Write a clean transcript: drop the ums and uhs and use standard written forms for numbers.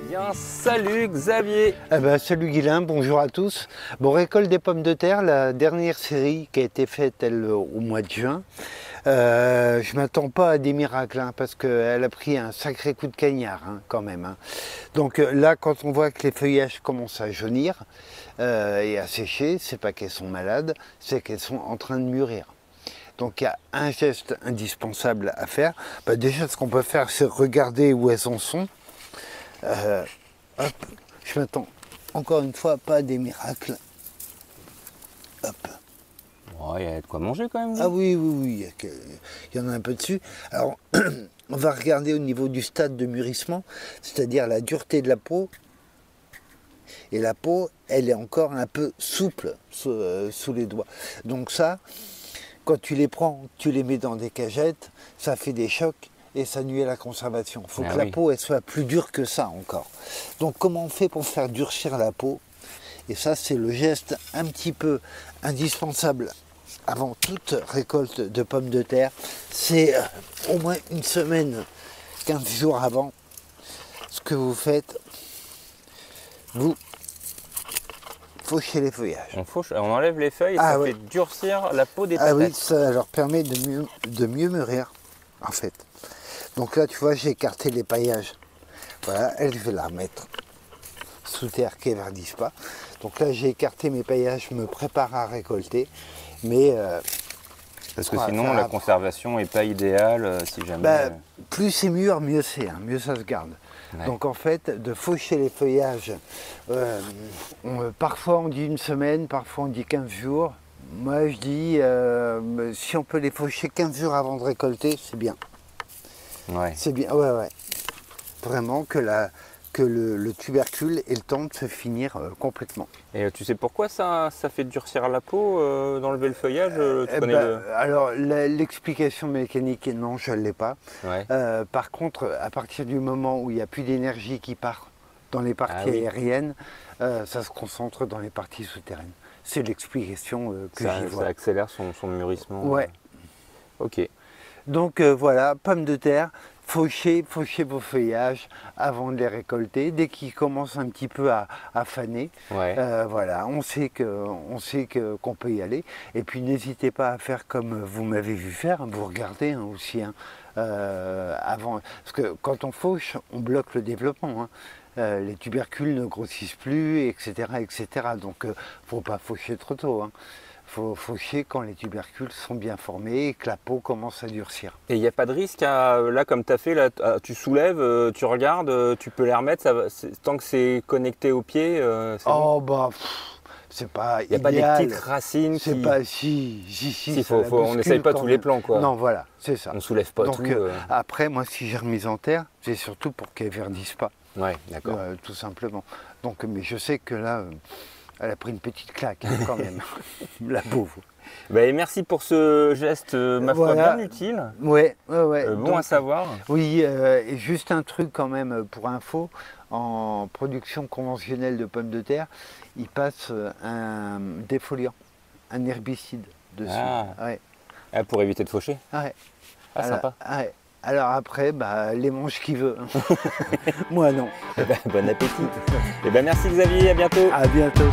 bien, salut Xavier. Salut Guilain, bonjour à tous. Bon, récolte des pommes de terre, la dernière série qui a été faite elle, au mois de juin. Je ne m'attends pas à des miracles parce qu'elle a pris un sacré coup de cagnard quand même. Donc là, quand on voit que les feuillages commencent à jaunir et à sécher, c'est pas qu'elles sont malades, c'est qu'elles sont en train de mûrir. Donc il y a un geste indispensable à faire. Déjà, ce qu'on peut faire, c'est regarder où elles en sont. Hop, je m'attends encore une fois pas à des miracles. Hop. Oh, il y a de quoi manger quand même. Ah oui, il y en a un peu dessus. Alors, on va regarder au niveau du stade de mûrissement, c'est-à-dire la dureté de la peau. Et la peau, elle est encore un peu souple sous les doigts. Donc ça, quand tu les prends, tu les mets dans des cagettes, ça fait des chocs et ça nuit à la conservation. Il faut que la peau elle soit plus dure que ça encore. Donc comment on fait pour faire durcir la peau? Et ça, c'est le geste un petit peu indispensable avant toute récolte de pommes de terre. C'est au moins une semaine, 15 jours avant. Ce que vous faites, vous fauchez les feuillages. On enlève les feuilles et ça fait durcir la peau des patates. Ah oui, ça leur permet de mieux mûrir, en fait. Donc là, tu vois, j'ai écarté les paillages. Voilà, elle, je vais la remettre sous terre qu'elle ne verdisse pas. Donc là, j'ai écarté mes paillages, je me prépare à récolter. Mais parce que sinon, la conservation n'est pas idéale si jamais... plus c'est mûr, mieux c'est, mieux ça se garde. Ouais. Donc en fait, de faucher les feuillages, parfois on dit une semaine, parfois on dit 15 jours. Moi je dis, si on peut les faucher 15 jours avant de récolter, c'est bien. Ouais. C'est bien, ouais. Vraiment que le tubercule ait le temps de se finir complètement. Et tu sais pourquoi ça fait durcir la peau, d'enlever le feuillage Alors l'explication mécanique, non, je ne l'ai pas. Ouais. Par contre, à partir du moment où il n'y a plus d'énergie qui part dans les parties aériennes, ça se concentre dans les parties souterraines. C'est l'explication que j'y vois. Ça accélère son mûrissement. Ouais. Ok. Donc voilà, pommes de terre. Fauchez vos feuillages avant de les récolter. Dès qu'ils commencent un petit peu à faner, voilà, on sait qu'on peut y aller. Et puis n'hésitez pas à faire comme vous m'avez vu faire, vous regardez aussi avant. Parce que quand on fauche, on bloque le développement. Les tubercules ne grossissent plus, etc. Donc il ne faut pas faucher trop tôt. Il faut faucher quand les tubercules sont bien formés et que la peau commence à durcir. Et il n'y a pas de risque là, comme tu as fait, là, tu soulèves, tu regardes, tu peux les remettre, tant que c'est connecté au pied, c'est bon. C'est pas il n'y a pas des petites racines qui... C'est pas... Si, on n'essaye pas tous les plans, quoi. Non, voilà, c'est ça. On soulève pas tout. Après, moi, si j'ai remise en terre, c'est surtout pour qu'elle ne verdisse pas. Ouais, d'accord. Tout simplement. Donc, mais je sais que là... elle a pris une petite claque quand même, la pauvre. Merci pour ce geste, ma foi, bien utile. Ouais. Bon à savoir. Oui, et juste un truc quand même pour info, en production conventionnelle de pommes de terre, ils passent un défoliant, un herbicide dessus. Pour éviter de faucher. Ouais. Sympa. Ouais. Alors après, les mange qui veut. Moi non. Bon appétit. Merci Xavier, à bientôt. À bientôt.